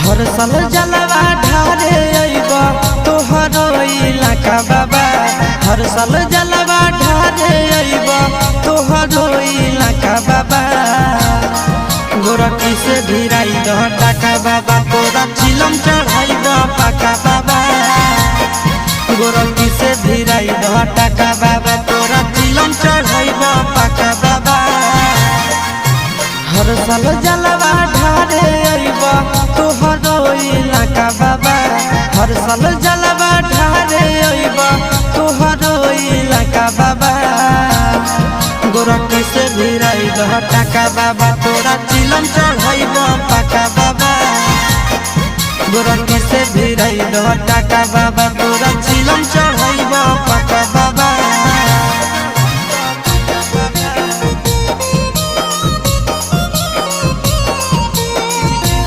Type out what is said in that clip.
हर साल जलवा ढारे अइबा तोहरो इलाका बाबा। हर साल जलवा ढारे अइबा तोहरो इलाका बाबा। गोरखी से भिराई दह टाका बाबा, तोरा चिलम चढ़ाइब पाका बाबा। गोरखी से भिराई दह टाका बाबा, तोरा चिलम चढ़ाइब पाका बाबा। हर साल जलवा ढारे अइबा तोहरो इलाका बाबा। हर साल जलवा ढारे अइबा तोहरो इलाका बाबा। गोरखी से भिराई दह टाका बाबा, तोरा चिलम चढ़ाइब पाका बाबा। गोरखी से भिराई दह टाका बाबा, तोरा चिलम चढ़